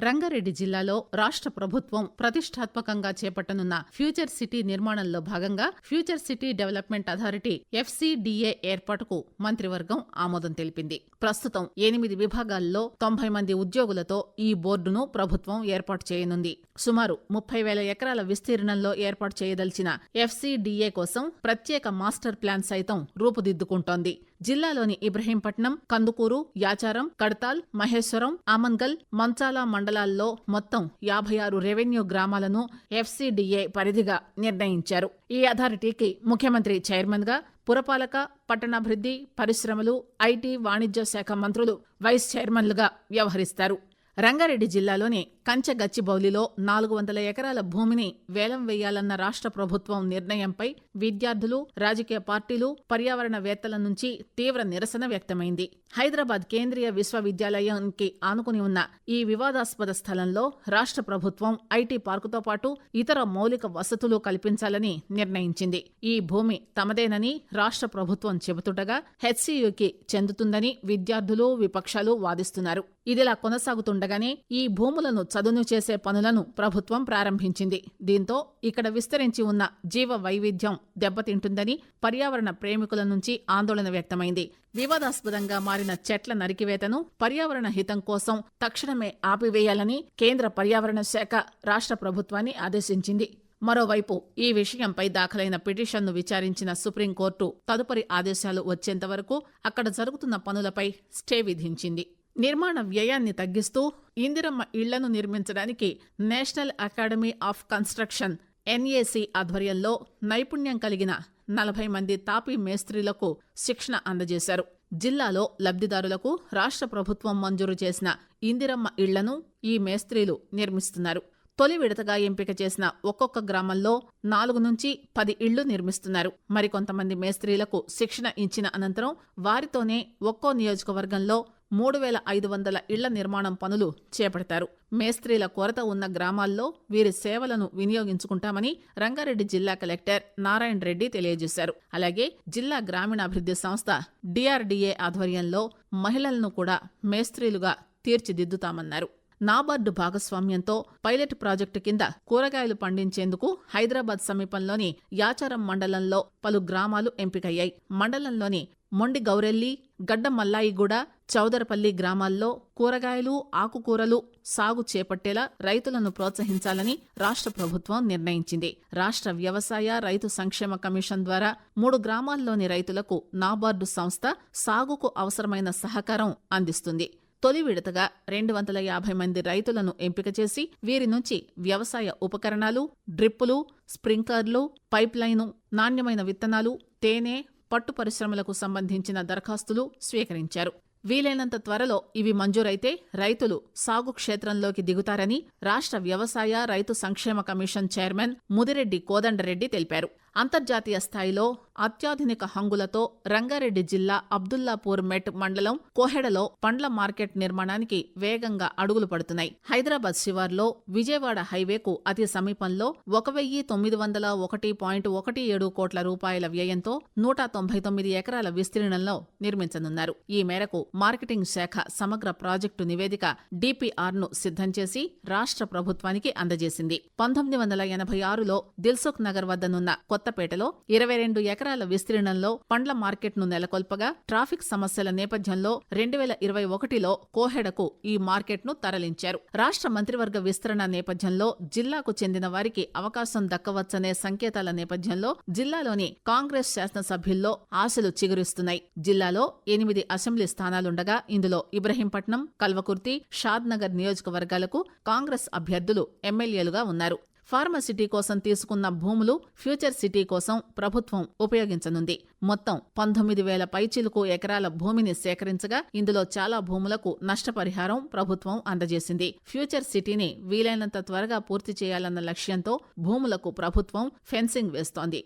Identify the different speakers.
Speaker 1: రంగారెడ్డి జిల్లాలో రాష్ట్ర ప్రభుత్వం ప్రతిష్టాత్మకంగా చేపట్టనున్న ఫ్యూచర్ సిటీ నిర్మాణంలో భాగంగా future city development authority FCDA ఏర్పాటుకు మంత్రివర్గం ఆమోదం తెలిపింది. ప్రస్తుతం 8 విభాగాల్లో 90 మంది ఉద్యోగులతో ఈ బోర్డును ప్రభుత్వం ఏర్పాటు చేయనుంది. సుమారు 30,000 ఎకరాల విస్తీర్ణంలో ఏర్పాటు చేయదలిచిన FCDA కోసం ప్రత్యేక మాస్టర్ ప్లాన్ సైతం రూపుదిద్దుకుంటోంది. జిల్లాలోని ఇబ్రహీంపట్నం, కందుకూరు, యాచారం, కడతాల్, మహేశ్వరం, ఆమన్గల్, మంచాల మండలాల్లో మొత్తం 56 రెవెన్యూ గ్రామాలను FCDA పరిధిగా నిర్ణయించారు. ఈ అథారిటీకి ముఖ్యమంత్రి చైర్మన్ గా, పురపాలక, పట్టణాభివృద్ధి, పరిశ్రమలు, IT, వాణిజ్య శాఖ మంత్రులు వైస్ చైర్మన్లుగా వ్యవహరిస్తారు. రంగారెడ్డి జిల్లాలోని కంచగచ్చిబౌలిలో 400 ఎకరాల భూమిని వేలం వేయాలన్న రాష్ట్ర ప్రభుత్వం నిర్ణయంపై విద్యార్థులు, రాజకీయ పార్టీలు, పర్యావరణవేత్తల నుంచి తీవ్ర నిరసన వ్యక్తమైంది. హైదరాబాద్ కేంద్రీయ విశ్వవిద్యాలయానికి ఆనుకుని ఉన్న ఈ వివాదాస్పద స్థలంలో రాష్ట్ర ప్రభుత్వం IT పార్కుతో పాటు ఇతర మౌలిక వసతులు కల్పించాలని నిర్ణయించింది. ఈ భూమి తమదేనని రాష్ట్ర ప్రభుత్వం చెబుతుండగా HCUకి చెందుతుందని విద్యార్థులు, విపక్షాలు వాదిస్తున్నారు. ఇదిలా కొనసాగుతుండగానే ఈ భూములను చదును చేసే పనులను ప్రభుత్వం ప్రారంభించింది. దీంతో ఇక్కడ విస్తరించి ఉన్న జీవ వైవిధ్యం దెబ్బతింటుందని పర్యావరణ ప్రేమికుల నుంచి ఆందోళన వ్యక్తమైంది. వివాదాస్పదంగా మారిన చెట్ల నరికివేతను పర్యావరణ హితం కోసం తక్షణమే ఆపివేయాలని కేంద్ర పర్యావరణ శాఖ రాష్ట్ర ప్రభుత్వాన్ని ఆదేశించింది. మరోవైపు ఈ విషయంపై దాఖలైన పిటిషన్ను విచారించిన సుప్రీంకోర్టు తదుపరి ఆదేశాలు వచ్చేంత వరకు అక్కడ జరుగుతున్న పనులపై స్టే విధించింది. నిర్మాణ వ్యయాన్ని తగ్గిస్తూ ఇందిరమ్మ ఇళ్లను నిర్మించడానికి national academy of construction NAC ఆధ్వర్యంలో నైపుణ్యం కలిగిన 40 మంది తాపీ మేస్త్రీలకు శిక్షణ అందజేశారు. జిల్లాలో లబ్ధిదారులకు రాష్ట్ర ప్రభుత్వం మంజూరు చేసిన ఇందిరమ్మ ఇళ్లను ఈ మేస్త్రీలు నిర్మిస్తున్నారు. తొలి విడతగా ఎంపిక చేసిన ఒక్కొక్క గ్రామంలో 4 నుంచి 10 ఇళ్లు నిర్మిస్తున్నారు. మరికొంతమంది మేస్త్రీలకు శిక్షణ ఇచ్చిన అనంతరం వారితోనే ఒక్కో నియోజకవర్గంలో 3,500 ఇళ్ల నిర్మాణం పనులు చేపడతారు. మేస్త్రీల కొరత ఉన్న గ్రామాల్లో వీరి సేవలను వినియోగించుకుంటామని రంగారెడ్డి జిల్లా కలెక్టర్ నారాయణ రెడ్డి తెలియజేశారు. అలాగే జిల్లా గ్రామీణాభివృద్ధి సంస్థ DRDA ఆధ్వర్యంలో మహిళలను కూడా మేస్త్రీలుగా తీర్చిదిద్దుతామన్నారు. నాబార్డు భాగస్వామ్యంతో పైలట్ ప్రాజెక్టు కింద కూరగాయలు పండించేందుకు హైదరాబాద్ సమీపంలోని యాచారం మండలంలో పలు గ్రామాలు ఎంపికయ్యాయి. మండలంలోని మొండి గౌరెల్లి, గడ్డ మల్లాయిగూడ, చౌదరపల్లి గ్రామాల్లో కూరగాయలు, ఆకుకూరలు సాగు చేపట్టేలా రైతులను ప్రోత్సహించాలని రాష్ట్ర ప్రభుత్వం నిర్ణయించింది. రాష్ట్ర వ్యవసాయ రైతు సంక్షేమ కమిషన్ ద్వారా 3 గ్రామాల్లోని రైతులకు నాబార్డు సంస్థ సాగుకు అవసరమైన సహకారం అందిస్తుంది. తొలి విడతగా 250 మంది రైతులను ఎంపిక చేసి వీరి నుంచి వ్యవసాయ ఉపకరణాలు, డ్రిప్పులు, స్ప్రింక్లర్లు, పైప్లైను, నాణ్యమైన విత్తనాలు, తేనె, పట్టు పరిశ్రమలకు సంబంధించిన దరఖాస్తులు స్వీకరించారు. వీలైనంత త్వరలో ఇవి మంజూరైతే రైతులు సాగు క్షేత్రంలోకి దిగుతారని రాష్ట్ర వ్యవసాయ రైతు సంక్షేమ కమిషన్ చైర్మన్ ముదిరెడ్డి కోదండరెడ్డి తెలిపారు. అంతర్జాతీయ స్థాయిలో అత్యాధునిక హంగులతో రంగారెడ్డి జిల్లా అబ్దుల్లాపూర్ మెట్ మండలం కోహెడలో పండ్ల మార్కెట్ నిర్మాణానికి వేగంగా అడుగులు పడుతున్నాయి. హైదరాబాద్ శివార్లో విజయవాడ హైవేకు అతి సమీపంలో 1,901.17 కోట్ల రూపాయల వ్యయంతో 199 ఎకరాల విస్తీర్ణంలో నిర్మించనున్నారు. ఈ మేరకు మార్కెటింగ్ శాఖ సమగ్ర ప్రాజెక్టు నివేదిక DPR ను సిద్ధం చేసి రాష్ట్ర ప్రభుత్వానికి అందజేసింది. 1986లో దిల్సుఖ్ నగర్ వద్దనున్న కొత్తపేటలో 22 ఎకరాల విస్తీర్ణంలో పండ్ల మార్కెట్ను నెలకొల్పగా ట్రాఫిక్ సమస్యల నేపథ్యంలో 2021లో కోహెడకు ఈ మార్కెట్ను తరలించారు. రాష్ట్ర మంత్రివర్గ విస్తరణ నేపథ్యంలో జిల్లాకు చెందిన వారికి అవకాశం దక్కవచ్చనే సంకేతాల నేపథ్యంలో జిల్లాలోని కాంగ్రెస్ శాసనసభ్యుల్లో ఆశలు చిగురిస్తున్నాయి. జిల్లాలో 8 అసెంబ్లీ స్థానాలుండగా ఇందులో ఇబ్రహీంపట్నం, కల్వకుర్తి, షాద్నగర్ నియోజకవర్గాలకు కాంగ్రెస్ అభ్యర్థులు ఎమ్మెల్యేలుగా ఉన్నారు. ఫార్మసిటీ కోసం తీసుకున్న భూములు ఫ్యూచర్ సిటీ కోసం ప్రభుత్వం ఉపయోగించనుంది. మొత్తం 19,000 పైచిలుకు ఎకరాల భూమిని సేకరించగా ఇందులో చాలా భూములకు నష్టపరిహారం ప్రభుత్వం అందజేసింది. ఫ్యూచర్ సిటీని వీలైనంత త్వరగా పూర్తి చేయాలన్న లక్ష్యంతో భూములకు ప్రభుత్వం ఫెన్సింగ్ వేస్తోంది.